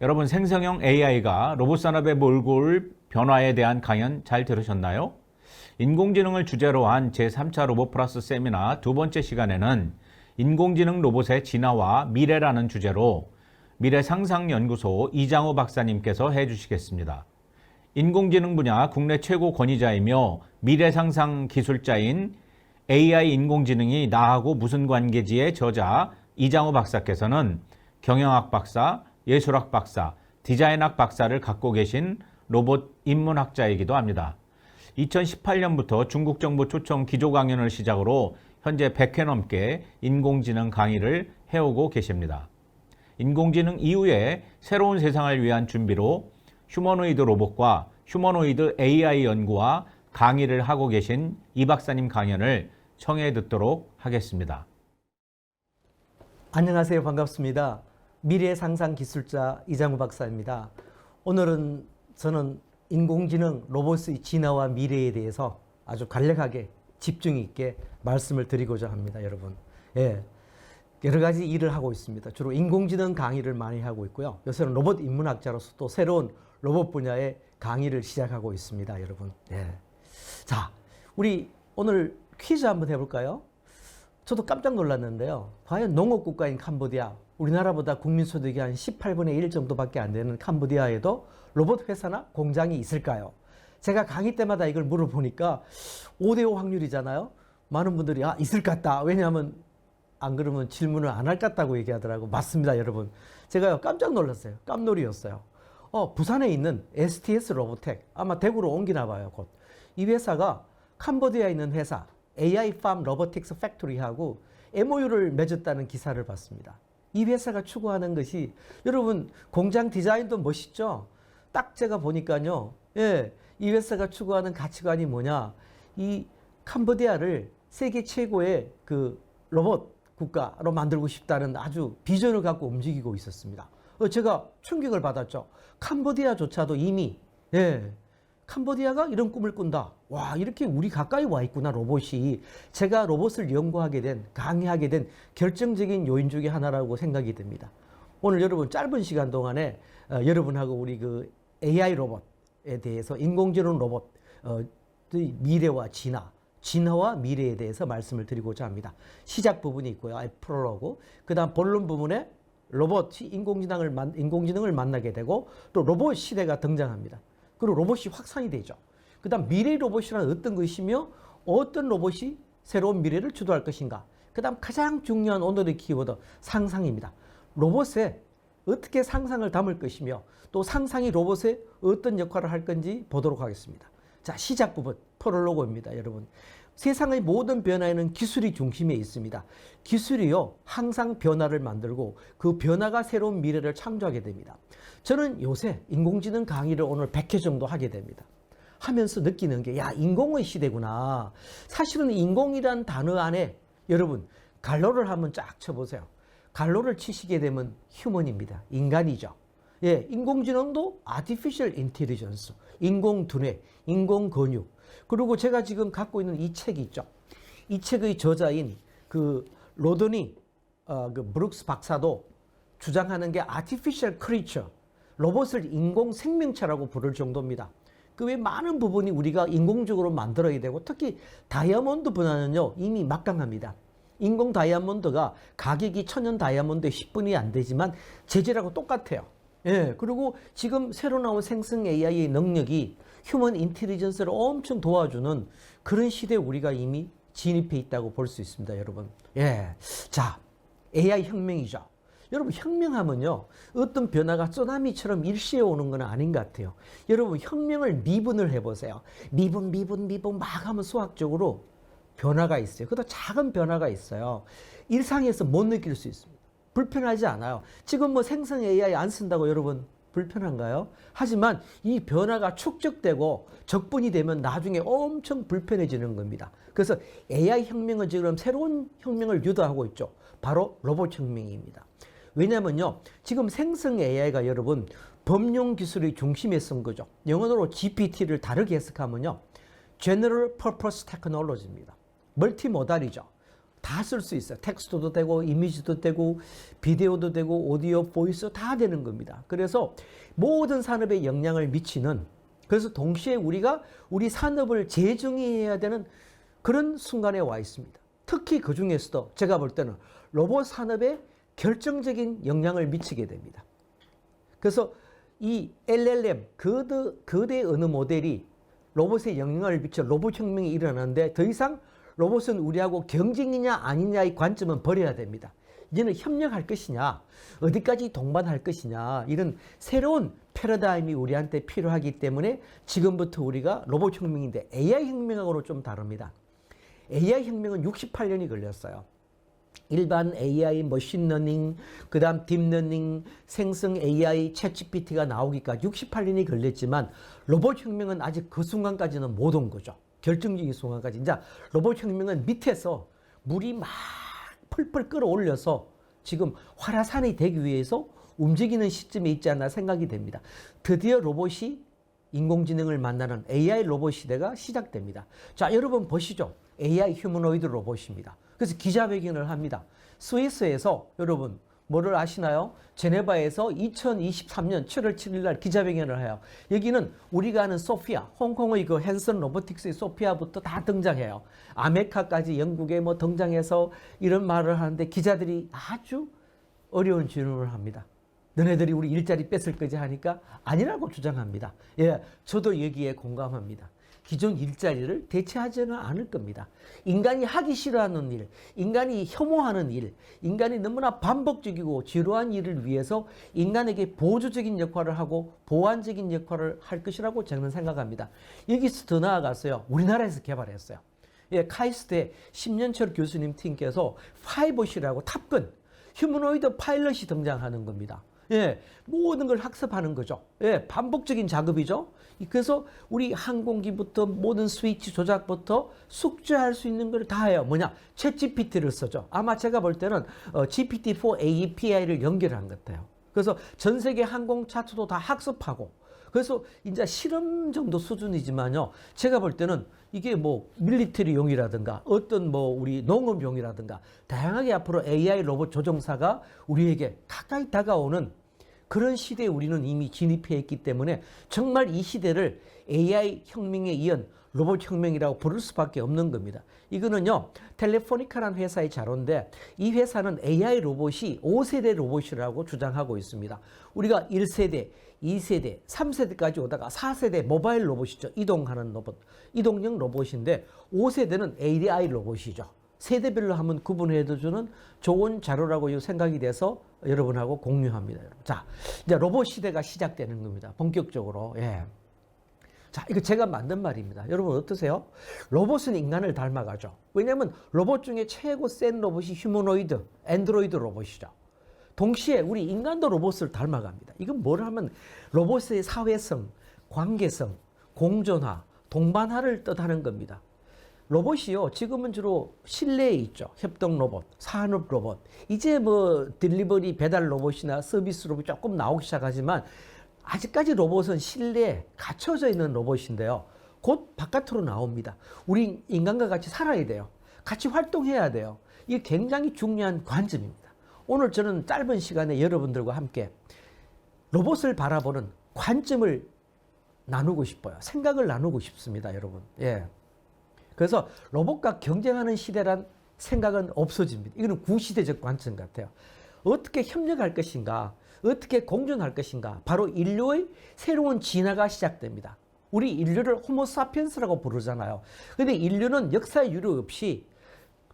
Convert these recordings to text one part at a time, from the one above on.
여러분, 생성형 AI가 로봇 산업에 몰고 올 변화에 대한 강연 잘 들으셨나요? 인공지능을 주제로 한 제3차 로봇 플러스 세미나 두 번째 시간에는 인공지능 로봇의 진화와 미래라는 주제로 미래상상연구소 이장우 박사님께서 해주시겠습니다. 인공지능 분야 국내 최고 권위자이며 미래상상 기술자인 AI 인공지능이 나하고 무슨 관계지의 저자 이장우 박사께서는 경영학 박사, 예술학 박사, 디자인학 박사를 갖고 계신 로봇 인문학자이기도 합니다. 2018년부터 중국 정부 초청 기조 강연을 시작으로 현재 100회 넘게 인공지능 강의를 해오고 계십니다. 인공지능 이후에 새로운 세상을 위한 준비로 휴머노이드 로봇과 휴머노이드 AI 연구와 강의를 하고 계신 이 박사님 강연을 청해 듣도록 하겠습니다. 안녕하세요. 반갑습니다. 미래 상상 기술자 이장우 박사입니다. 오늘은 저는 인공지능 로봇의 진화와 미래에 대해서 아주 간략하게 집중 있게 말씀을 드리고자 합니다, 여러분. 여러 가지 일을 하고 있습니다. 주로 인공지능 강의를 많이 하고 있고요. 요새는 로봇 인문학자로서 또 새로운 로봇 분야의 강의를 시작하고 있습니다, 여러분. 자, 우리 오늘 퀴즈 한번 해볼까요? 저도 깜짝 놀랐는데요. 과연 농업국가인 캄보디아, 우리나라보다 국민소득이 한 18분의 1 정도밖에 안 되는 캄보디아에도 로봇 회사나 공장이 있을까요? 제가 강의 때마다 이걸 물어보니까 5대5 확률이잖아요. 많은 분들이 있을 것 같다. 왜냐하면 안 그러면 질문을 안 할 것 같다고 얘기하더라고. 맞습니다, 여러분. 제가요 깜짝 놀랐어요. 깜놀이였어요. 부산에 있는 STS 로보텍, 아마 대구로 옮기나 봐요, 곧. 이 회사가 캄보디아에 있는 회사 AI Farm Robotics Factory하고 MOU를 맺었다는 기사를 봤습니다. 이 회사가 추구하는 것이, 여러분 공장 디자인도 멋있죠? 딱 제가 보니까요, 이 회사가 추구하는 가치관이 뭐냐, 이 캄보디아를 세계 최고의 그 로봇 국가로 만들고 싶다는 아주 비전을 갖고 움직이고 있었습니다. 제가 충격을 받았죠. 캄보디아조차도 이미 캄보디아가 이런 꿈을 꾼다. 와, 이렇게 우리 가까이 와 있구나, 로봇이. 제가 로봇을 연구하게 된, 강의하게 된 결정적인 요인 중에 하나라고 생각이 듭니다. 오늘 여러분 짧은 시간 동안에 여러분하고 우리 그 AI 로봇에 대해서, 인공지능 로봇의 미래와 진화와 미래에 대해서 말씀을 드리고자 합니다. 시작 부분이 있고요. 프롤로그. 그 다음 본론 부분에 로봇이 인공지능을 만나게 되고 또 로봇 시대가 등장합니다. 그리고 로봇이 확산이 되죠. 그 다음 미래 로봇이란 어떤 것이며 어떤 로봇이 새로운 미래를 주도할 것인가. 그 다음 가장 중요한 오늘의 키워드 상상입니다. 로봇에 어떻게 상상을 담을 것이며 또 상상이 로봇에 어떤 역할을 할 건지 보도록 하겠습니다. 자, 시작 부분 프롤로그입니다, 여러분. 세상의 모든 변화에는 기술이 중심에 있습니다. 기술이요, 항상 변화를 만들고 그 변화가 새로운 미래를 창조하게 됩니다. 저는 요새 인공지능 강의를 오늘 100회 정도 하게 됩니다. 하면서 느끼는 게, 인공의 시대구나. 사실은 인공이란 단어 안에 여러분 갈로를 한번 쫙 쳐보세요. 갈로를 치시게 되면 휴먼입니다. 인간이죠. 인공지능도 artificial intelligence, 인공두뇌, 인공근육. 그리고 제가 지금 갖고 있는 이 책이 있죠. 이 책의 저자인 그 로드니 브룩스 박사도 주장하는 게 artificial creature, 로봇을 인공 생명체라고 부를 정도입니다. 그 외 많은 부분이 우리가 인공적으로 만들어야 되고, 특히 다이아몬드 분야는요 이미 막강합니다. 인공 다이아몬드가 가격이 천연 다이아몬드의 10분이 안 되지만 재질하고 똑같아요. 그리고 지금 새로 나온 생성 AI의 능력이 휴먼 인텔리전스를 엄청 도와주는 그런 시대에 우리가 이미 진입해 있다고 볼 수 있습니다, 여러분. 자, AI 혁명이죠. 여러분, 혁명하면요 어떤 변화가 쓰나미처럼 일시에 오는 건 아닌 것 같아요. 여러분, 혁명을 미분을 해보세요. 미분 막 하면 수학적으로 변화가 있어요. 그것도 작은 변화가 있어요. 일상에서 못 느낄 수 있습니다. 불편하지 않아요. 지금 뭐 생성 AI 안 쓴다고 여러분 불편한가요? 하지만 이 변화가 축적되고 적분이 되면 나중에 엄청 불편해지는 겁니다. 그래서 AI 혁명은 지금 새로운 혁명을 유도하고 있죠. 바로 로봇 혁명입니다. 왜냐면요, 지금 생성 AI가 여러분 범용 기술의 중심에 선 거죠. 영어로 GPT를 다르게 해석하면요, General Purpose Technology입니다. 멀티모달이죠. 다 쓸 수 있어요. 텍스트도 되고 이미지도 되고 비디오도 되고 오디오, 보이스 다 되는 겁니다. 그래서 모든 산업에 영향을 미치는, 그래서 동시에 우리가 우리 산업을 재정의해야 되는 그런 순간에 와 있습니다. 특히 그 중에서도 제가 볼 때는 로봇 산업에 결정적인 영향을 미치게 됩니다. 그래서 이 LLM, 거대 언어 모델이 로봇에 영향을 미쳐 로봇 혁명이 일어나는데 더 이상 로봇은 우리하고 경쟁이냐 아니냐의 관점은 버려야 됩니다. 이제는 협력할 것이냐, 어디까지 동반할 것이냐, 이런 새로운 패러다임이 우리한테 필요하기 때문에 지금부터 우리가 로봇 혁명인데 AI 혁명하고는 좀 다릅니다. AI 혁명은 68년이 걸렸어요. 일반 AI, 머신러닝, 그 다음 딥러닝, 생성 AI, 챗GPT가 나오기까지 68년이 걸렸지만 로봇 혁명은 아직 그 순간까지는 못 온 거죠. 결정적인 순간까지. 이제 로봇 혁명은 밑에서 물이 막 펄펄 끓어올려서 지금 활화산이 되기 위해서 움직이는 시점에 있지 않나 생각이 됩니다. 드디어 로봇이 인공지능을 만나는 AI 로봇 시대가 시작됩니다. 자, 여러분 보시죠. AI 휴머노이드 로봇입니다. 그래서 기자회견을 합니다. 스위스에서 여러분 뭐를 아시나요? 제네바에서 2023년 7월 7일 날 기자회견을 해요. 여기는 우리가 아는 소피아, 홍콩의 그 핸슨 로보틱스의 소피아부터 다 등장해요. 아메카까지 영국에 뭐 등장해서 이런 말을 하는데 기자들이 아주 어려운 질문을 합니다. 너네들이 우리 일자리 뺏을 거지 하니까 아니라고 주장합니다. 예, 저도 여기에 공감합니다. 기존 일자리를 대체하지는 않을 겁니다. 인간이 하기 싫어하는 일, 인간이 혐오하는 일, 인간이 너무나 반복적이고 지루한 일을 위해서 인간에게 보조적인 역할을 하고 보완적인 역할을 할 것이라고 저는 생각합니다. 여기서 더 나아가서요. 우리나라에서 개발했어요. 예, 카이스트의 10년철 교수님 팀께서 파이봇이라고 탑건, 휴머노이드 파일럿이 등장하는 겁니다. 예, 모든 걸 학습하는 거죠. 예, 반복적인 작업이죠. 그래서 우리 항공기부터 모든 스위치 조작부터 숙지할 수 있는 걸 다 해요. 뭐냐? 챗 GPT를 쓰죠. 아마 제가 볼 때는 GPT-4 API를 연결한 것 같아요. 그래서 전 세계 항공 차트도 다 학습하고, 그래서 이제 실험 정도 수준이지만요. 제가 볼 때는 이게 뭐 밀리터리용이라든가 어떤 뭐 우리 농업용이라든가 다양하게 앞으로 AI 로봇 조종사가 우리에게 가까이 다가오는 그런 시대에 우리는 이미 진입해 있기 때문에 정말 이 시대를 AI 혁명에 이은 로봇 혁명이라고 부를 수밖에 없는 겁니다. 이거는요, 텔레포니카라는 회사의 자료인데 이 회사는 AI 로봇이 5세대 로봇이라고 주장하고 있습니다. 우리가 1세대, 2세대, 3세대까지 오다가 4세대 모바일 로봇이죠. 이동하는 로봇, 이동형 로봇인데 5세대는 AI 로봇이죠. 세대별로 한번 구분해주는 좋은 자료라고 생각이 돼서 여러분하고 공유합니다. 자, 이제 로봇 시대가 시작되는 겁니다. 본격적으로. 예. 자, 이거 제가 만든 말입니다. 여러분 어떠세요? 로봇은 인간을 닮아가죠. 왜냐하면 로봇 중에 최고 센 로봇이 휴머노이드, 앤드로이드 로봇이죠. 동시에 우리 인간도 로봇을 닮아갑니다. 이건 뭘 하면 로봇의 사회성, 관계성, 공존화, 동반화를 뜻하는 겁니다. 로봇이요, 지금은 주로 실내에 있죠. 협동 로봇, 산업 로봇. 이제 뭐 딜리버리 배달 로봇이나 서비스 로봇이 조금 나오기 시작하지만 아직까지 로봇은 실내에 갇혀져 있는 로봇인데요. 곧 바깥으로 나옵니다. 우리 인간과 같이 살아야 돼요. 같이 활동해야 돼요. 이게 굉장히 중요한 관점입니다. 오늘 저는 짧은 시간에 여러분들과 함께 로봇을 바라보는 관점을 나누고 싶어요. 생각을 나누고 싶습니다, 여러분. 예. 그래서 로봇과 경쟁하는 시대란 생각은 없어집니다. 이거는 구시대적 관점 같아요. 어떻게 협력할 것인가, 어떻게 공존할 것인가, 바로 인류의 새로운 진화가 시작됩니다. 우리 인류를 호모사피엔스라고 부르잖아요. 그런데 인류는 역사의 유료 없이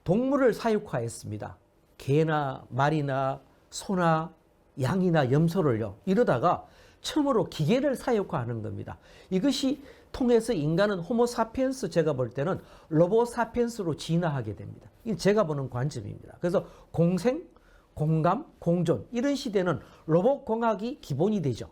동물을 사육화했습니다. 개나 말이나 소나 양이나 염소를요. 이러다가 처음으로 기계를 사육화하는 겁니다. 이것이 통해서 인간은 호모사피엔스, 제가 볼 때는 로보사피엔스로 진화하게 됩니다. 이게 제가 보는 관점입니다. 그래서 공생, 공감, 공존, 이런 시대는 로봇공학이 기본이 되죠.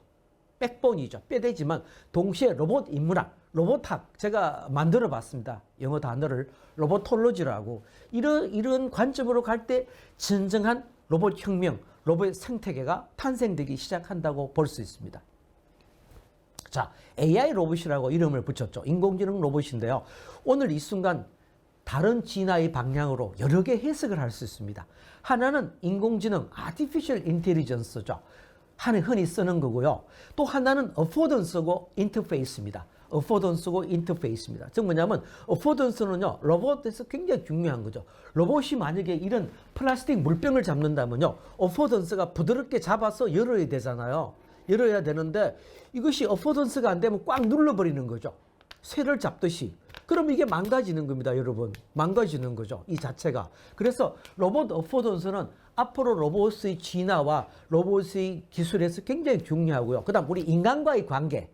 백본이죠. 뼈대지만 동시에 로봇 인문학, 로봇학 제가 만들어 봤습니다. 영어 단어를 로보톨로지라고. 이런 관점으로 갈 때 진정한 로봇 혁명, 로봇 생태계가 탄생되기 시작한다고 볼 수 있습니다. 자, AI 로봇이라고 이름을 붙였죠. 인공지능 로봇인데요. 오늘 이 순간 다른 진화의 방향으로 여러 개 해석을 할 수 있습니다. 하나는 인공지능, artificial intelligence죠. 흔히 쓰는 거고요. 또 하나는 affordance고 interface입니다. affordance고 interface입니다. 즉 뭐냐면 affordance는요, 로봇에서 굉장히 중요한 거죠. 로봇이 만약에 이런 플라스틱 물병을 잡는다면요, affordance가 부드럽게 잡아서 열어야 되잖아요. 열어야 되는데 이것이 affordance가 안 되면 꽉 눌러버리는 거죠. 쇠를 잡듯이. 그럼 이게 망가지는 겁니다, 여러분. 망가지는 거죠, 이 자체가. 그래서 로봇 affordance는 앞으로 로봇의 진화와 로봇의 기술에서 굉장히 중요하고요. 그 다음 우리 인간과의 관계,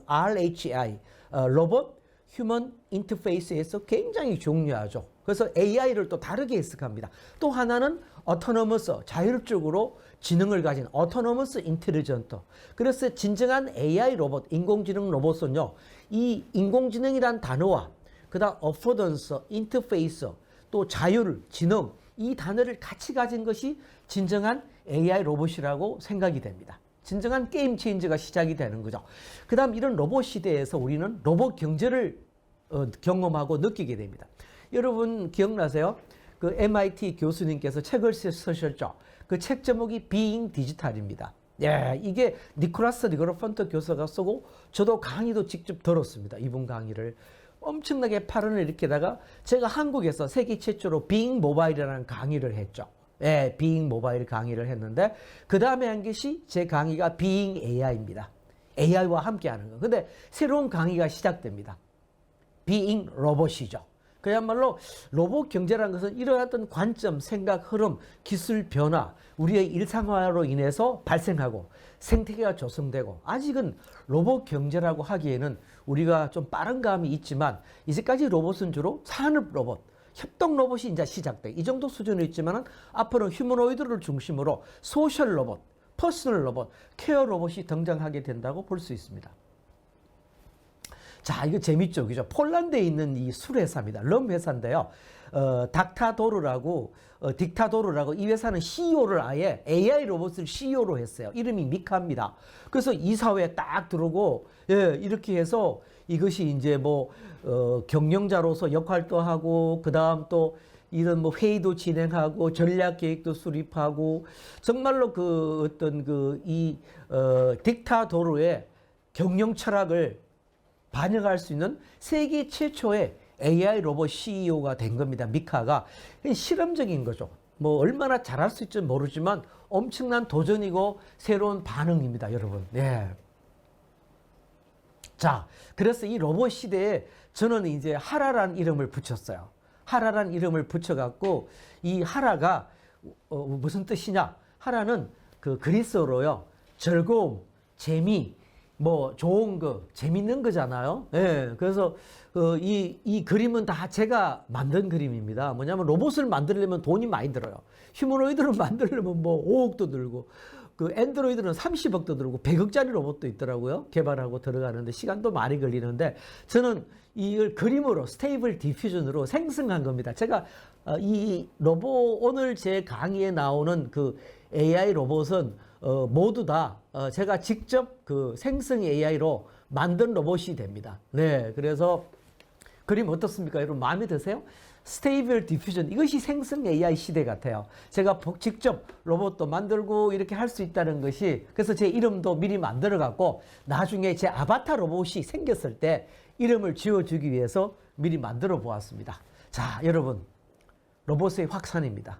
RHI, 로봇 휴먼 인터페이스에서 굉장히 중요하죠. 그래서 AI를 또 다르게 해석합니다. 또 하나는 autonomous, 자율적으로 지능을 가진 autonomous intelligent. 그래서 진정한 AI 로봇, 인공지능 로봇은요, 이 인공지능이란 단어와 그다음 affordance, interface, 또 자율, 지능, 이 단어를 같이 가진 것이 진정한 AI 로봇이라고 생각이 됩니다. 진정한 게임 체인저가 시작이 되는 거죠. 그 다음 이런 로봇 시대에서 우리는 로봇 경제를 경험하고 느끼게 됩니다. 여러분 기억나세요? 그 MIT 교수님께서 책을 쓰셨죠. 그 책 제목이 Being Digital입니다. 예, 이게 니콜라스 리그로펀트 교수가 쓰고 저도 강의도 직접 들었습니다. 이분 강의를. 엄청나게 팔을 일으키다가 제가 한국에서 세계 최초로 Being Mobile이라는 강의를 했죠. 예, Being Mobile 강의를 했는데 그 다음에 한 것이 제 강의가 Being AI입니다. AI와 함께 하는 거. 근데 새로운 강의가 시작됩니다. Being Robot이죠. 그야말로 로봇 경제라는 것은 이러한 관점, 생각, 흐름, 기술 변화, 우리의 일상화로 인해서 발생하고 생태계가 조성되고, 아직은 로봇 경제라고 하기에는 우리가 좀 빠른 감이 있지만 이제까지 로봇은 주로 산업 로봇, 협동 로봇이 이제 시작돼. 이 정도 수준이 있지만 앞으로 휴머노이드를 중심으로 소셜 로봇, 퍼스널 로봇, 케어 로봇이 등장하게 된다고 볼 수 있습니다. 자, 이거 재밌죠, 그죠? 폴란드에 있는 이 술 회사입니다. 럼 회사인데요. 딕타도르라고 이 회사는 CEO를 아예 AI 로봇을 CEO로 했어요. 이름이 미카입니다. 그래서 이사회에 딱 들어오고, 예, 이렇게 해서 이것이 이제 뭐, 경영자로서 역할도 하고, 그 다음 또 이런 뭐 회의도 진행하고, 전략 계획도 수립하고, 정말로 그 어떤 딕타도르의 경영 철학을 반영할 수 있는 세계 최초의 AI 로봇 CEO가 된 겁니다. 미카가. 실험적인 거죠. 뭐 얼마나 잘할 수 있을지 모르지만 엄청난 도전이고 새로운 반응입니다, 여러분. 예. 자, 그래서 이 로봇 시대에 저는 이제 하라란 이름을 붙였어요. 하라란 이름을 붙여갖고 이 하라가 무슨 뜻이냐? 하라는 그 그리스어로요, 즐거움, 재미, 뭐 좋은 거, 재밌는 거잖아요. 예, 그래서 이 그림은 다 제가 만든 그림입니다. 뭐냐면 로봇을 만들려면 돈이 많이 들어요. 휴머노이드를 만들려면 뭐 5억도 들고, 그 엔드로이드는 30억도 들고 100억짜리 로봇도 있더라고요. 개발하고 들어가는데 시간도 많이 걸리는데 저는 이걸 그림으로 스테이블 디퓨전으로 생성한 겁니다. 제가 이 로봇, 오늘 제 강의에 나오는 그 AI 로봇은 모두 다 제가 직접 그 생성 AI로 만든 로봇이 됩니다. 네, 그래서 그림 어떻습니까? 여러분 마음에 드세요? 스테이블 디퓨전, 이것이 생성 AI 시대 같아요. 제가 직접 로봇도 만들고 이렇게 할 수 있다는 것이, 그래서 제 이름도 미리 만들어 갖고 나중에 제 아바타 로봇이 생겼을 때 이름을 지어주기 위해서 미리 만들어 보았습니다. 자, 여러분, 로봇의 확산입니다.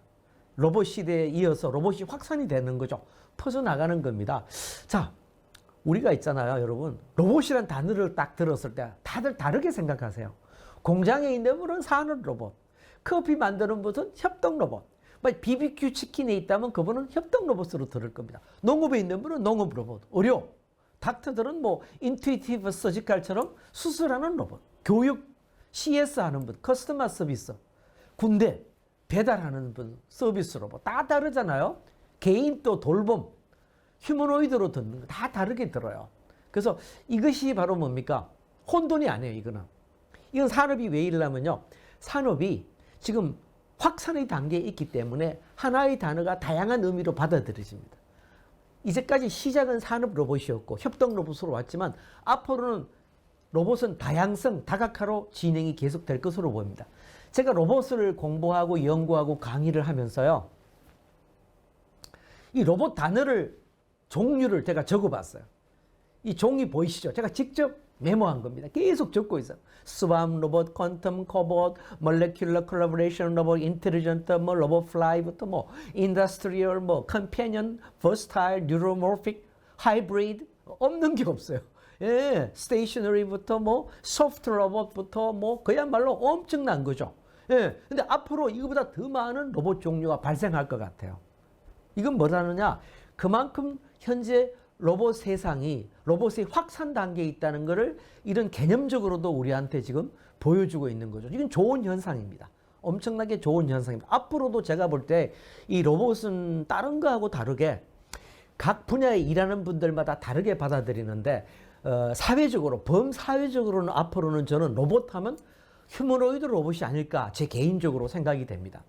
로봇 시대에 이어서 로봇이 확산이 되는 거죠. 퍼져나가는 겁니다. 자, 우리가 있잖아요, 여러분. 로봇이란 단어를 딱 들었을 때 다들 다르게 생각하세요. 공장에 있는 분은 산업 로봇, 커피 만드는 분은 협동 로봇, BBQ 치킨에 있다면 그분은 협동 로봇으로 들을 겁니다. 농업에 있는 분은 농업 로봇, 의료, 닥터들은 뭐 인투이티브 서지컬처럼 수술하는 로봇, 교육, CS 하는 분, 커스터머 서비스, 군대, 배달하는 분, 서비스 로봇 다 다르잖아요. 개인 또 돌봄, 휴머노이드로 듣는 거 다 다르게 들어요. 그래서 이것이 바로 뭡니까? 혼돈이 아니에요, 이거는. 이건 산업이 왜 이러냐면요, 산업이 지금 확산의 단계에 있기 때문에 하나의 단어가 다양한 의미로 받아들여집니다. 이제까지 시작은 산업 로봇이었고 협동 로봇으로 왔지만 앞으로는 로봇은 다양성, 다각화로 진행이 계속될 것으로 보입니다. 제가 로봇을 공부하고 연구하고 강의를 하면서요. 이 로봇 단어를 종류를 제가 적어봤어요. 이 종이 보이시죠? 제가 직접 메모한 겁니다. 계속 적고 있어요. 스왑 로봇, 퀀텀 로봇, 몰레큘러 콜라보레이션 로봇, 인텔리전트, 뭐 로봇 플라이부터 뭐 인더스트리얼, 뭐 컴패니언, 버스타일, 뉴로모픽, 하이브리드 없는 게 없어요. 예, 스테이셔너리부터 뭐 소프트 로봇부터 뭐 그야말로 엄청난 거죠. 예, 근데 앞으로 이거보다 더 많은 로봇 종류가 발생할 것 같아요. 이건 뭐라느냐? 그만큼 현재 로봇 세상이 로봇의 확산 단계에 있다는 것을 이런 개념적으로도 우리한테 지금 보여주고 있는 거죠. 이건 좋은 현상입니다. 엄청나게 좋은 현상입니다. 앞으로도 제가 볼 때 이 로봇은 다른 거하고 다르게 각 분야에 일하는 분들마다 다르게 받아들이는데 사회적으로 범사회적으로는 앞으로는 저는 로봇 하면 휴머노이드 로봇이 아닐까 제 개인적으로 생각이 됩니다.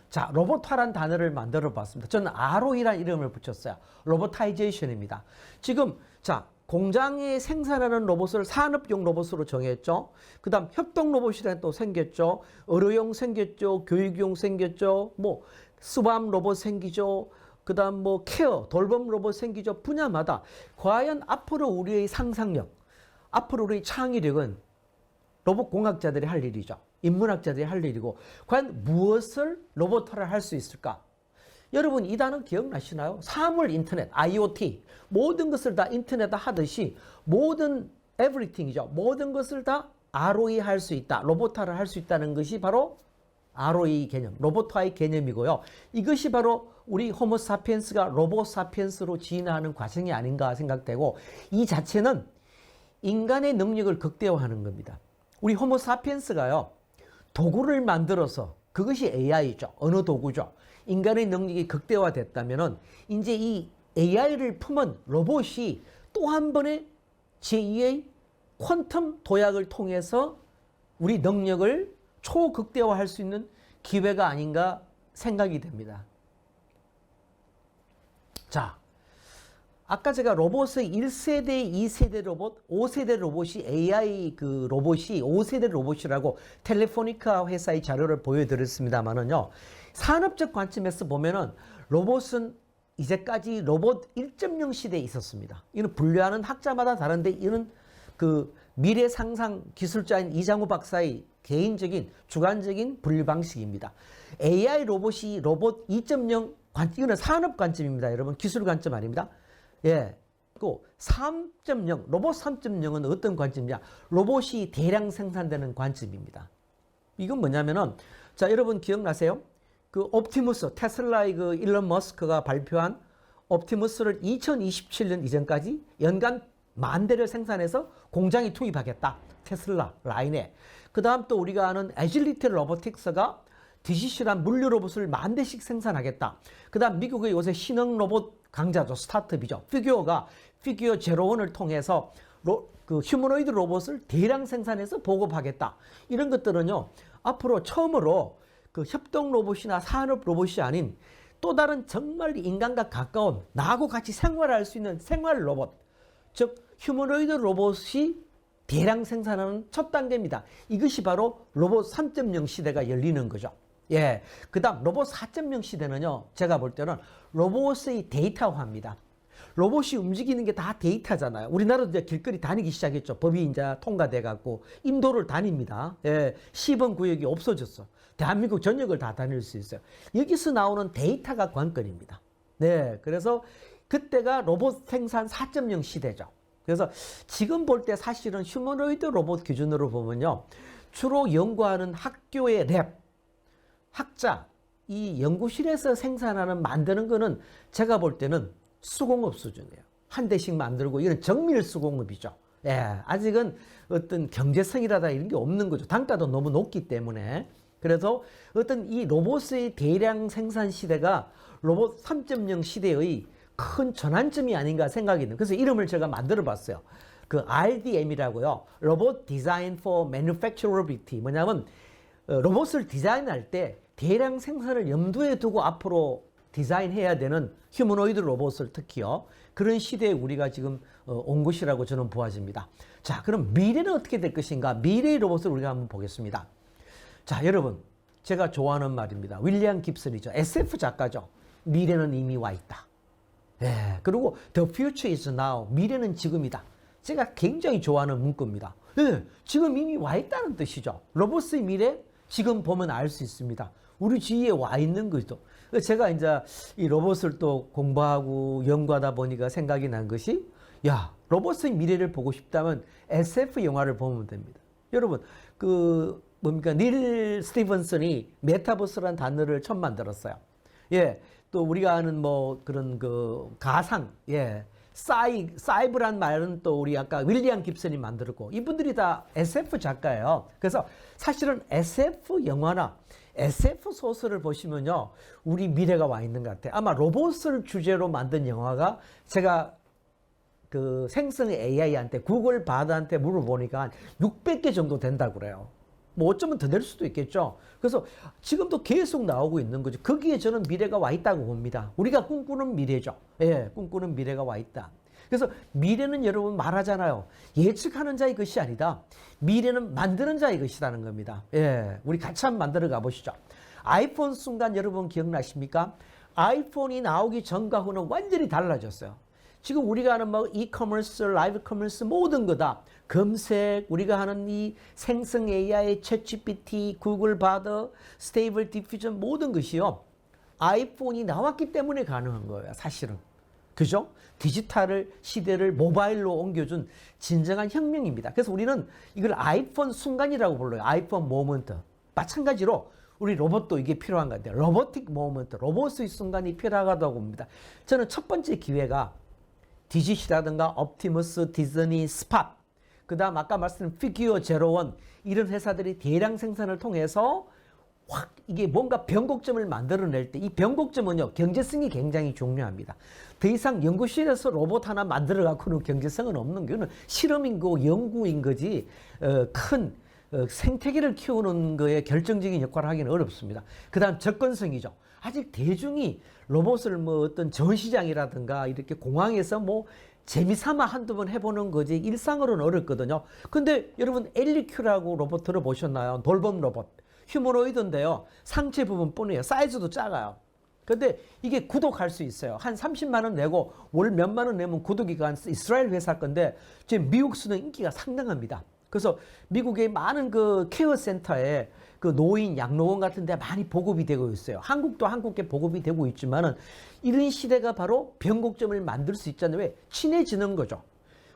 자, 로봇화란 단어를 만들어 봤습니다. 저는 ROE라는 이름을 붙였어요. 로보타이제이션입니다. 지금 자, 공장에 생산하는 로봇을 산업용 로봇으로 정했죠. 그 다음 협동 로봇이라는 또 생겼죠. 의료용 생겼죠. 교육용 생겼죠. 뭐 스왑 로봇 생기죠. 그 다음 뭐 케어, 돌봄 로봇 생기죠. 분야마다 과연 앞으로 우리의 상상력, 앞으로 우리의 창의력은 로봇 공학자들이 할 일이죠. 인문학자들이 할 일이고 과연 무엇을 로봇화를 할 수 있을까? 여러분 이 단어 기억나시나요? 사물 인터넷, IoT 모든 것을 다 인터넷화 하듯이 모든 everything이죠. 모든 것을 다 ROE 할 수 있다. 로봇화를 할 수 있다는 것이 바로 ROE 개념, 로봇화의 개념이고요. 이것이 바로 우리 호모 사피엔스가 로봇 사피엔스로 진화하는 과정이 아닌가 생각되고 이 자체는 인간의 능력을 극대화하는 겁니다. 우리 호모 사피엔스가요. 도구를 만들어서 그것이 AI죠. 언어 도구죠. 인간의 능력이 극대화됐다면은 이제 이 AI를 품은 로봇이 또 한 번의 제2의 퀀텀 도약을 통해서 우리 능력을 초극대화할 수 있는 기회가 아닌가 생각이 됩니다. 자, 아까 제가 로봇의 1세대, 2세대 로봇, 5세대 로봇이 AI 그 로봇이 5세대 로봇이라고 텔레포니카 회사의 자료를 보여드렸습니다만은요. 산업적 관점에서 보면은 로봇은 이제까지 로봇 1.0 시대에 있었습니다. 이는 분류하는 학자마다 다른데 이는 그 미래 상상 기술자인 이장우 박사의 개인적인 주관적인 분류 방식입니다. AI 로봇이 로봇 2.0 이거는 산업 관점입니다. 여러분 기술 관점 아닙니다. 예. 그 3.0 로봇 3.0은 어떤 관점이냐? 로봇이 대량 생산되는 관점입니다. 이건 뭐냐면은 자 여러분 기억나세요? 그 옵티머스 테슬라의 그 일론 머스크가 발표한 옵티머스를 2027년 이전까지 연간 10,000대를 생산해서 공장에 투입하겠다. 테슬라 라인에. 그 다음 또 우리가 아는 애질리티 로보틱스가 DCC란 물류 로봇을 10,000대씩 생산하겠다. 그 다음 미국의 요새 신흥 로봇 강자죠. 스타트업이죠. 피규어가 피규어 제로원을 통해서 그 휴머노이드 로봇을 대량 생산해서 보급하겠다. 이런 것들은요. 앞으로 처음으로 그 협동 로봇이나 산업 로봇이 아닌 또 다른 정말 인간과 가까운 나하고 같이 생활할 수 있는 생활 로봇. 즉 휴머노이드 로봇이 대량 생산하는 첫 단계입니다. 이것이 바로 로봇 3.0 시대가 열리는 거죠. 예. 그 다음 로봇 4.0 시대는요. 제가 볼 때는 로봇의 데이터화입니다. 로봇이 움직이는 게 다 데이터잖아요. 우리나라도 이제 길거리 다니기 시작했죠. 법이 이제 통과돼 갖고 인도를 다닙니다. 예. 시범 구역이 없어졌어. 대한민국 전역을 다 다닐 수 있어요. 여기서 나오는 데이터가 관건입니다. 네. 그래서 그때가 로봇 생산 4.0 시대죠. 그래서 지금 볼 때 사실은 휴머노이드 로봇 기준으로 보면요. 주로 연구하는 학교의 랩, 학자, 이 연구실에서 생산하는 만드는 거는 제가 볼 때는 수공업 수준이에요. 한 대씩 만들고 이런 정밀 수공업이죠. 예, 아직은 어떤 경제성이라다 이런 게 없는 거죠. 단가도 너무 높기 때문에. 그래서 어떤 이 로봇의 대량 생산 시대가 로봇 3.0 시대의 큰 전환점이 아닌가 생각이 듭니다. 그래서 이름을 제가 만들어 봤어요. 그 RDM이라고요. 로봇 디자인 for Manufacturability. 뭐냐면 로봇을 디자인할 때 대량 생산을 염두에 두고 앞으로 디자인해야 되는 휴머노이드 로봇을 특히요. 그런 시대에 우리가 지금 온 것이라고 저는 보아집니다. 자, 그럼 미래는 어떻게 될 것인가? 미래의 로봇을 우리가 한번 보겠습니다. 자, 여러분, 제가 좋아하는 말입니다. 윌리엄 깁슨이죠. SF 작가죠. 미래는 이미 와 있다. 예, 그리고 The future is now. 미래는 지금이다. 제가 굉장히 좋아하는 문구입니다. 예, 지금 이미 와 있다는 뜻이죠. 로봇의 미래 지금 보면 알 수 있습니다. 우리 주위에 와 있는 거죠. 제가 이제 이 로봇을 또 공부하고 연구하다 보니까 생각이 난 것이, 야, 로봇의 미래를 보고 싶다면 SF 영화를 보면 됩니다. 여러분, 뭡니까? 닐 스티븐슨이 메타버스라는 단어를 처음 만들었어요. 예, 또 우리가 아는 뭐 그런 가상, 예, 사이브란 말은 또 우리 아까 윌리엄 깁슨이 만들었고, 이분들이 다 SF 작가예요. 그래서 사실은 SF 영화나 SF 소설을 보시면요, 우리 미래가 와 있는 것 같아요. 아마 로봇을 주제로 만든 영화가, 제가 그 생성 AI한테, 구글 바드한테 물어보니까 한 600개 정도 된다고 그래요. 뭐 어쩌면 더 될 수도 있겠죠. 그래서 지금도 계속 나오고 있는 거죠. 거기에 저는 미래가 와 있다고 봅니다. 우리가 꿈꾸는 미래죠. 예, 꿈꾸는 미래가 와 있다. 그래서 미래는 여러분 말하잖아요. 예측하는 자의 것이 아니다. 미래는 만드는 자의 것이라는 겁니다. 예, 우리 같이 한번 만들어 가보시죠. 아이폰 순간 여러분 기억나십니까? 아이폰이 나오기 전과 후는 완전히 달라졌어요. 지금 우리가 하는 뭐 이커머스, 라이브 커머스 모든 거다. 검색, 우리가 하는 이 생성 AI, 챗GPT, 구글 바드, 스테이블 디퓨전 모든 것이요. 아이폰이 나왔기 때문에 가능한 거예요. 사실은. 그죠? 디지털 시대를 모바일로 옮겨준 진정한 혁명입니다. 그래서 우리는 이걸 아이폰 순간이라고 불러요. 아이폰 모먼트. 마찬가지로 우리 로봇도 이게 필요한 것 같아요. 로보틱 모먼트, 로봇의 순간이 필요하다고 봅니다. 저는 첫 번째 기회가 디짓이라든가 옵티머스, 디즈니, 스팟, 그 다음 아까 말씀드린 피규어 제로원, 이런 회사들이 대량 생산을 통해서 확 이게 뭔가 변곡점을 만들어낼 때, 이 변곡점은요, 경제성이 굉장히 중요합니다. 더 이상 연구실에서 로봇 하나 만들어 갖고는 경제성은 없는 거는 실험인 거, 연구인 거지, 큰 생태계를 키우는 거에 결정적인 역할을 하기는 어렵습니다. 그 다음 접근성이죠. 아직 대중이 로봇을 뭐 어떤 전시장이라든가 이렇게 공항에서 뭐 재미삼아 한두 번 해보는 거지 일상으로는 어렵거든요. 근데 여러분 엘리큐라고 로봇 들어보셨나요? 돌봄 로봇. 휴머노이드인데요. 상체 부분뿐이에요. 사이즈도 작아요. 근데 이게 구독할 수 있어요. 한 30만 원 내고 월 몇만 원 내면 구독이 간 이스라엘 회사 건데 지금 미국에서는 인기가 상당합니다. 그래서 미국의 많은 그 케어 센터에 그 노인, 양로원 같은 데 많이 보급이 되고 있어요. 한국도 한국에 보급이 되고 있지만은 이런 시대가 바로 변곡점을 만들 수 있잖아요. 왜? 친해지는 거죠.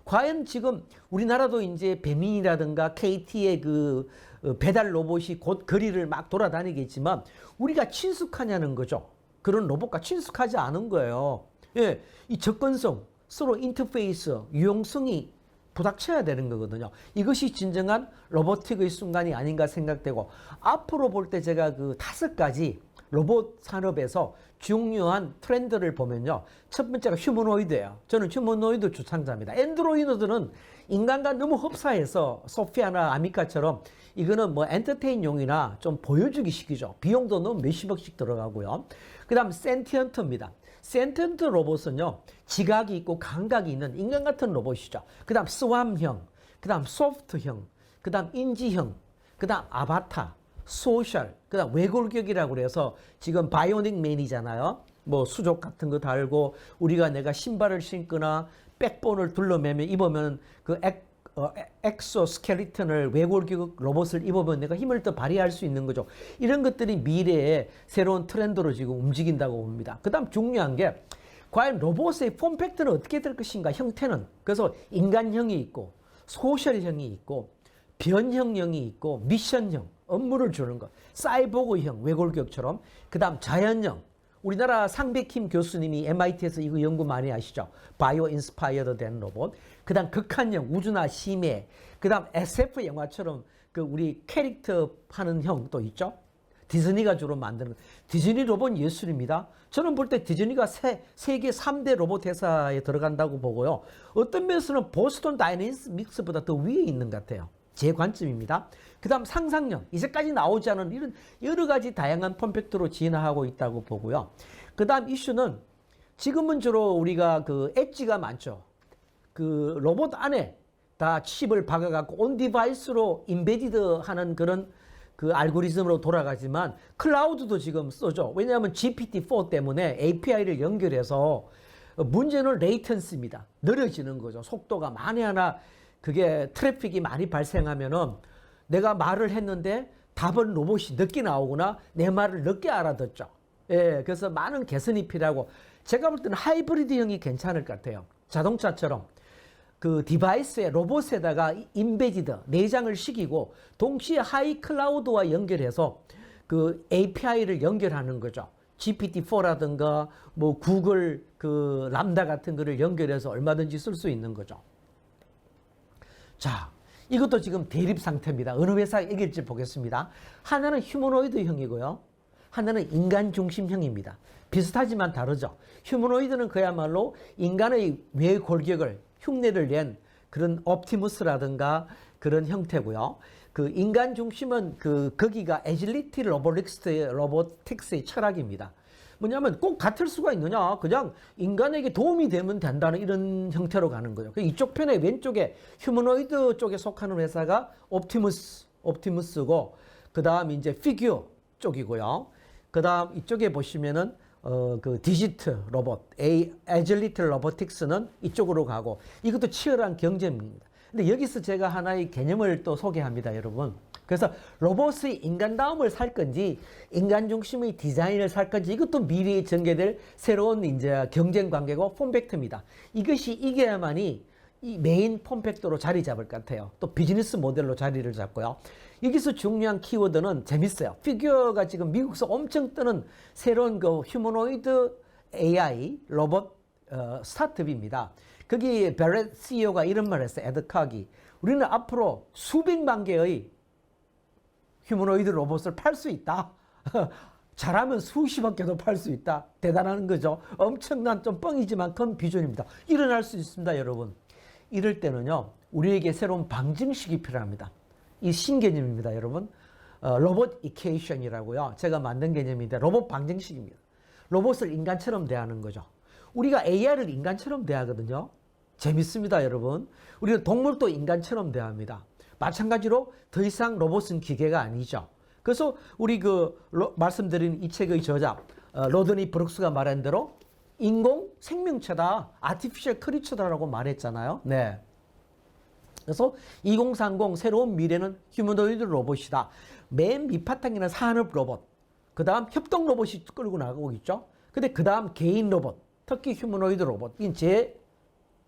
과연 지금 우리나라도 이제 배민이라든가 KT의 그 배달 로봇이 곧 거리를 막 돌아다니겠지만 우리가 친숙하냐는 거죠. 그런 로봇과 친숙하지 않은 거예요. 예, 이 접근성, 서로 인터페이스, 유용성이 부닥쳐야 되는 거거든요. 이것이 진정한 로보틱의 순간이 아닌가 생각되고, 앞으로 볼 때 제가 그 5가지 로봇 산업에서 중요한 트렌드를 보면요. 첫 번째가 휴머노이드예요. 저는 휴머노이드 주창자입니다. 엔드로이드들은 인간과 너무 흡사해서 소피아나 아미카처럼 이거는 뭐 엔터테인용이나 좀 보여주기 식이죠. 비용도 너무 몇십억씩 들어가고요. 그 다음 센티언트입니다. 센티언트 로봇은요, 지각이 있고 감각이 있는 인간 같은 로봇이죠. 그 다음 스왑형, 그 다음 소프트형, 그 다음 인지형, 그 다음 아바타, 소셜, 그 다음 외골격이라고 그래서 지금 바이오닉 맨이잖아요. 뭐 수족 같은 거 달고 우리가 내가 신발을 신거나 백본을 둘러매면 입으면 그 엑소스켈리턴을 외골격 로봇을 입으면 내가 힘을 더 발휘할 수 있는 거죠. 이런 것들이 미래의 새로운 트렌드로 지금 움직인다고 봅니다. 그 다음 중요한 게 과연 로봇의 폼팩트는 어떻게 될 것인가, 형태는. 그래서 인간형이 있고 소셜형이 있고 변형형이 있고 미션형, 업무를 주는 것, 사이보그형, 외골격처럼. 그 다음 자연형, 우리나라 상백킴 교수님이 MIT에서 이거 연구 많이 하시죠. 바이오 인스파이어드 된 로봇. 그 다음 극한형, 우주나 심해. 그 다음 SF 영화처럼 그 우리 캐릭터 하는 형 또 있죠. 디즈니가 주로 만드는, 디즈니 로봇 예술입니다. 저는 볼 때 디즈니가 세계 3대 로봇 회사에 들어간다고 보고요. 어떤 면에서는 보스턴 다이내믹스보다 더 위에 있는 것 같아요. 제 관점입니다. 그 다음 상상력, 이제까지 나오지 않은 이런 여러 가지 다양한 폼팩트로 진화하고 있다고 보고요. 그다음 이슈는 지금은 주로 우리가 그 엣지가 많죠. 그 로봇 안에 다 칩을 박아갖고 온 디바이스로 인베디드 하는 그런 그 알고리즘으로 돌아가지만 클라우드도 지금 쓰죠. 왜냐하면 GPT-4 때문에 API를 연결해서 문제는 레이턴스입니다. 느려지는 거죠. 속도가 만에 하나 그게 트래픽이 많이 발생하면은 내가 말을 했는데 답은 로봇이 늦게 나오거나 내 말을 늦게 알아듣죠. 예, 그래서 많은 개선이 필요하고 제가 볼 때는 하이브리드형이 괜찮을 것 같아요. 자동차처럼 그 디바이스에 로봇에다가 인베디드 내장을 시키고 동시에 하이 클라우드와 연결해서 그 API를 연결하는 거죠. GPT-4라든가 뭐 구글 그 람다 같은 거를 연결해서 얼마든지 쓸 수 있는 거죠. 자, 이것도 지금 대립 상태입니다. 어느 회사 이길지 보겠습니다. 하나는 휴머노이드형이고요. 하나는 인간 중심형입니다. 비슷하지만 다르죠. 휴머노이드는 그야말로 인간의 뇌 골격을 흉내를 낸 그런 옵티무스라든가 그런 형태고요. 그 인간 중심은 거기가 애질리티 로보틱스의 철학입니다. 뭐냐면 꼭 같을 수가 있느냐? 그냥 인간에게 도움이 되면 된다는 이런 형태로 가는 거죠. 이쪽 편에 왼쪽에 휴머노이드 쪽에 속하는 회사가 옵티무스고, 그 다음 이제 피규어 쪽이고요. 그 다음 이쪽에 보시면은 그 디지트 로봇, 애질리티 로보틱스는 이쪽으로 가고, 이것도 치열한 경쟁입니다. 근데 여기서 제가 하나의 개념을 또 소개합니다, 여러분. 그래서 로봇의 인간다움을 살 건지 인간 중심의 디자인을 살 건지 이것도 미래에 전개될 새로운 이제 경쟁 관계고 폼팩터입니다. 이것이 이겨야만이 이 메인 폼팩터로 자리 잡을 것 같아요. 또 비즈니스 모델로 자리를 잡고요. 여기서 중요한 키워드는 재밌어요. 피규어가 지금 미국에서 엄청 뜨는 새로운 그 휴머노이드 AI 로봇 스타트업입니다. 거기 베렛 CEO가 이런 말을 했어요. 에드카기. 우리는 앞으로 수백만 개의 휴머노이드 로봇을 팔 수 있다. 잘하면 수십억 개도 팔 수 있다. 대단한 거죠. 엄청난 좀 뻥이지만 큰 비전입니다. 일어날 수 있습니다, 여러분. 이럴 때는요, 우리에게 새로운 방정식이 필요합니다. 이 신개념입니다, 여러분. 로봇 이케이션이라고요. 제가 만든 개념인데 로봇 방정식입니다. 로봇을 인간처럼 대하는 거죠. 우리가 AI를 인간처럼 대하거든요. 재밌습니다, 여러분. 우리는 동물도 인간처럼 대합니다. 마찬가지로 더 이상 로봇은 기계가 아니죠. 그래서 우리 말씀드린 이 책의 저자 로드니 브룩스가 말한 대로 인공 생명체다, 아티피셜 크리처다라고 말했잖아요. 네. 그래서 2030 새로운 미래는 휴머노이드 로봇이다. 맨 밑바탕에는 산업 로봇, 그 다음 협동 로봇이 끌고 나가고 있죠. 근데 그 다음 개인 로봇, 특히 휴머노이드 로봇, 이건 제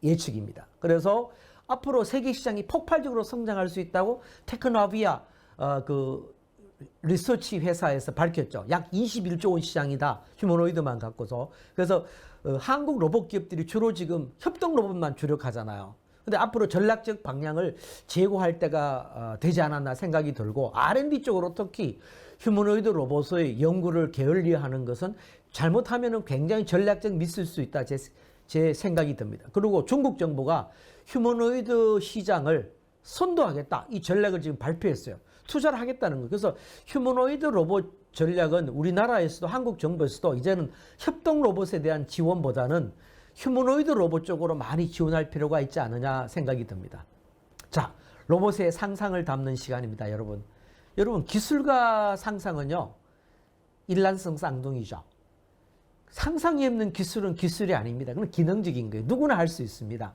예측입니다. 그래서 앞으로 세계 시장이 폭발적으로 성장할 수 있다고 테크노비아 그 리서치 회사에서 밝혔죠. 약 21조 원 시장이다. 휴머노이드만 갖고서. 그래서 한국 로봇 기업들이 주로 지금 협동 로봇만 주력하잖아요. 근데 앞으로 전략적 방향을 제고할 때가 되지 않았나 생각이 들고, R&D 쪽으로 특히 휴머노이드 로봇의 연구를 게을리하는 것은 잘못하면 굉장히 전략적 미스일 수 있다. 제 생각이 듭니다. 그리고 중국 정부가 휴머노이드 시장을 선도하겠다. 이 전략을 지금 발표했어요. 투자를 하겠다는 거예요. 그래서 휴머노이드 로봇 전략은 우리나라에서도 한국 정부에서도 이제는 협동 로봇에 대한 지원보다는 휴머노이드 로봇 쪽으로 많이 지원할 필요가 있지 않느냐 생각이 듭니다. 자, 로봇의 상상을 담는 시간입니다, 여러분. 여러분, 기술과 상상은요, 일란성 쌍둥이죠. 상상이 없는 기술은 기술이 아닙니다. 그건 기능적인 거예요. 누구나 할 수 있습니다.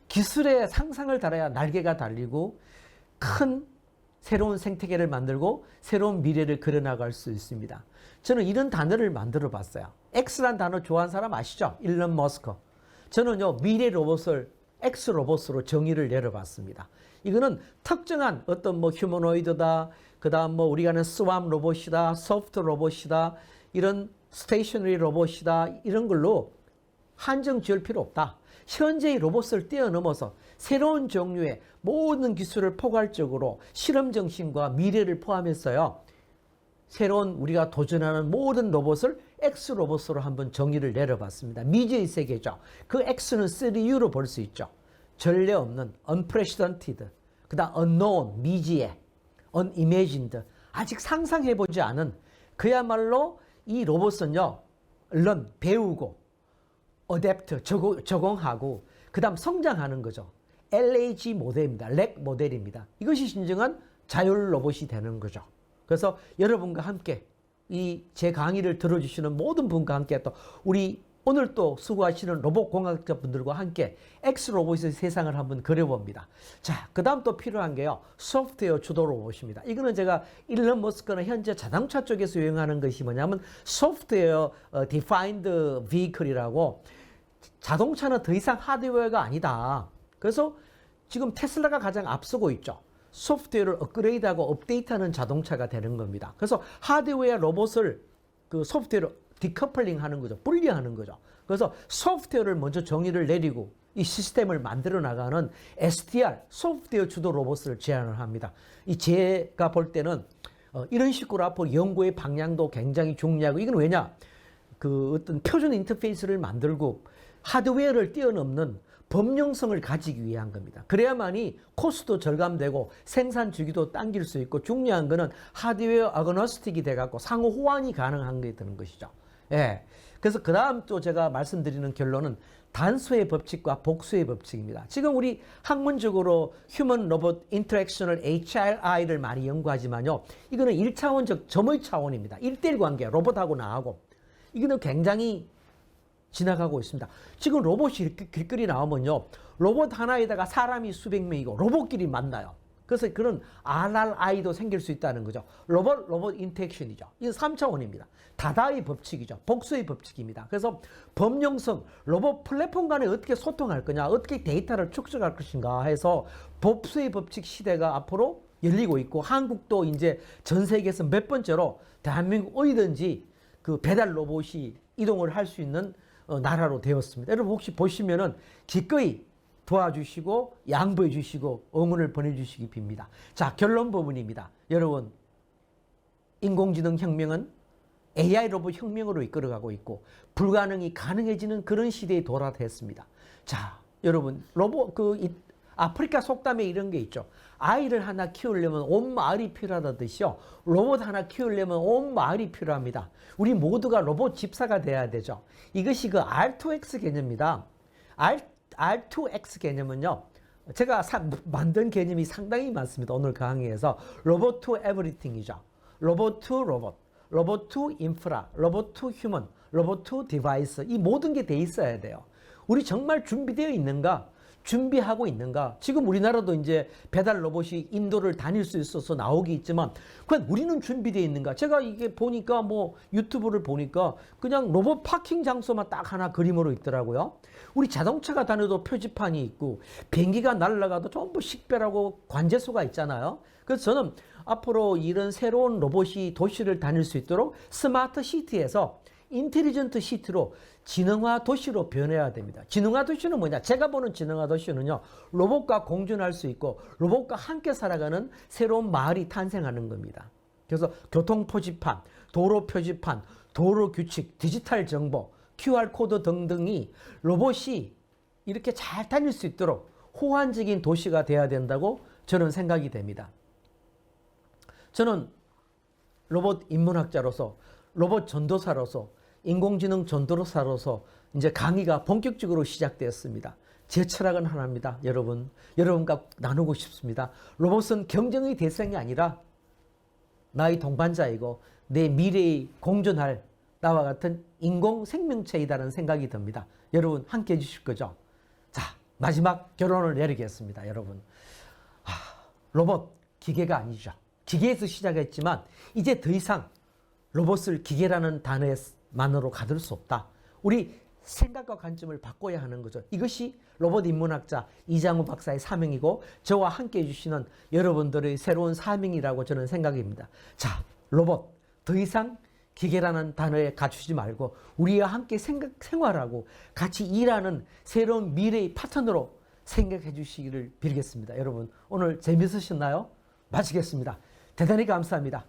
기술에 상상을 달아야 날개가 달리고 큰 새로운 생태계를 만들고 새로운 미래를 그려나갈 수 있습니다. 저는 이런 단어를 만들어 봤어요. X란 단어 좋아하는 사람 아시죠? 일론 머스크. 저는요, 미래 로봇을 X 로봇으로 정의를 내려봤습니다. 이거는 특정한 어떤 뭐 휴머노이드다, 그 다음 뭐 우리가 하는 스왑 로봇이다, 소프트 로봇이다, 이런 스테이셔너리 로봇이다, 이런 걸로 한정 지을 필요 없다. 현재의 로봇을 뛰어넘어서 새로운 종류의 모든 기술을 포괄적으로 실험 정신과 미래를 포함해서요, 새로운 우리가 도전하는 모든 로봇을 X 로봇으로 한번 정의를 내려봤습니다. 미지의 세계죠. 그 X는 3U로 볼 수 있죠. 전례 없는 unprecedented, 그 다음 unknown, 미지의, unimagined, 아직 상상해보지 않은, 그야말로 이 로봇은요, learn, 배우고, adapt, 적응하고, 그 다음 성장하는 거죠. LAG 모델입니다. 렉 모델입니다. 이것이 진정한 자율 로봇이 되는 거죠. 그래서 여러분과 함께 이 제 강의를 들어주시는 모든 분과 함께 또 우리 오늘 또 수고하시는 로봇 공학자 분들과 함께 X 로봇의 세상을 한번 그려봅니다. 자, 그 다음 또 필요한 게요. 소프트웨어 주도 로봇입니다. 이거는 제가 일론 머스크는 현재 자동차 쪽에서 유행하는 것이 뭐냐면 소프트웨어 defined vehicle이라고 자동차는 더 이상 하드웨어가 아니다. 그래서 지금 테슬라가 가장 앞서고 있죠. 소프트웨어를 업그레이드하고 업데이트하는 자동차가 되는 겁니다. 그래서 하드웨어 로봇을 그 소프트웨어로 디커플링 하는 거죠. 분리하는 거죠. 그래서 소프트웨어를 먼저 정의를 내리고 이 시스템을 만들어 나가는 SDR, 소프트웨어 주도 로봇을 제안을 합니다. 이 제가 볼 때는 이런 식으로 앞으로 연구의 방향도 굉장히 중요하고 이건 왜냐? 그 어떤 표준 인터페이스를 만들고 하드웨어를 뛰어넘는 범용성을 가지기 위한 겁니다. 그래야만이 코스도 절감되고 생산 주기도 당길 수 있고 중요한 거는 하드웨어 아그노스틱이 돼갖고 상호 호환이 가능한 게 되는 것이죠. 예. 그래서 그 다음 또 제가 말씀드리는 결론은 단수의 법칙과 복수의 법칙입니다. 지금 우리 학문적으로 휴먼 로봇 인터랙션을 HRI를 많이 연구하지만요. 이거는 1차원적 점의 차원입니다. 1대1 관계, 로봇하고 나하고. 이거는 굉장히 지나가고 있습니다. 지금 로봇이 이렇게 길거리 나오면요. 로봇 하나에다가 사람이 수백 명이고 로봇끼리 만나요. 그래서 그런 RRI도 생길 수 있다는 거죠. 로봇 인터랙션이죠. 이건 3차원입니다. 다다의 법칙이죠. 복수의 법칙입니다. 그래서 범용성, 로봇 플랫폼 간에 어떻게 소통할 거냐, 어떻게 데이터를 축적할 것인가 해서 복수의 법칙 시대가 앞으로 열리고 있고 한국도 이제 전 세계에서 몇 번째로 대한민국 어디든지 그 배달 로봇이 이동을 할 수 있는 나라로 되었습니다. 여러분 혹시 보시면은 기꺼이 도와주시고 양보해 주시고 응원을 보내주시기 빕니다. 자, 결론 부분입니다. 여러분, 인공지능 혁명은 AI 로봇 혁명으로 이끌어가고 있고 불가능이 가능해지는 그런 시대에 도달했습니다. 자, 여러분, 로봇 아프리카 속담에 이런 게 있죠. 아이를 하나 키우려면 온 마을이 필요하다듯이요. 로봇 하나 키우려면 온 마을이 필요합니다. 우리 모두가 로봇 집사가 돼야 되죠. 이것이 그 R2X 개념입니다. R2X 개념은요. 제가 만든 개념이 상당히 많습니다. 오늘 강의에서 로봇 투 에브리띵이죠. 로봇 투 로봇, 로봇 투 인프라, 로봇 투 휴먼, 로봇 투 디바이스 이 모든 게 돼 있어야 돼요. 우리 정말 준비되어 있는가? 준비하고 있는가? 지금 우리나라도 이제 배달 로봇이 인도를 다닐 수 있어서 나오기 있지만 그냥 우리는 준비되어 있는가? 제가 이게 보니까 뭐 유튜브를 보니까 그냥 로봇 파킹 장소만 딱 하나 그림으로 있더라고요. 우리 자동차가 다녀도 표지판이 있고 비행기가 날아가도 전부 식별하고 관제소가 있잖아요. 그래서 저는 앞으로 이런 새로운 로봇이 도시를 다닐 수 있도록 스마트 시티에서 인텔리전트 시티로 지능화 도시로 변해야 됩니다. 지능화 도시는 뭐냐? 제가 보는 지능화 도시는요. 로봇과 공존할 수 있고 로봇과 함께 살아가는 새로운 마을이 탄생하는 겁니다. 그래서 교통 표지판, 도로 표지판, 도로 규칙, 디지털 정보, QR코드 등등이 로봇이 이렇게 잘 다닐 수 있도록 호환적인 도시가 돼야 된다고 저는 생각이 됩니다. 저는 로봇 인문학자로서 로봇 전도사로서 인공지능 전도사로서 이제 강의가 본격적으로 시작되었습니다. 제 철학은 하나입니다. 여러분과 나누고 싶습니다. 로봇은 경쟁의 대상이 아니라 나의 동반자이고 내 미래에 공존할 나와 같은 인공 생명체이다라는 생각이 듭니다. 여러분 함께 해주실 거죠? 자, 마지막 결론을 내리겠습니다. 여러분, 로봇 기계가 아니죠. 기계에서 시작했지만 이제 더 이상 로봇을 기계라는 단어만으로 가둘 수 없다. 우리 생각과 관점을 바꿔야 하는 거죠. 이것이 로봇 인문학자 이장우 박사의 사명이고 저와 함께 해주시는 여러분들의 새로운 사명이라고 저는 생각합니다. 자, 로봇 더 이상 기계라는 단어에 갖추지 말고 우리와 함께 생활하고 같이 일하는 새로운 미래의 파트너로 생각해 주시기를 빌겠습니다. 여러분 오늘 재밌으셨나요? 마치겠습니다. 대단히 감사합니다.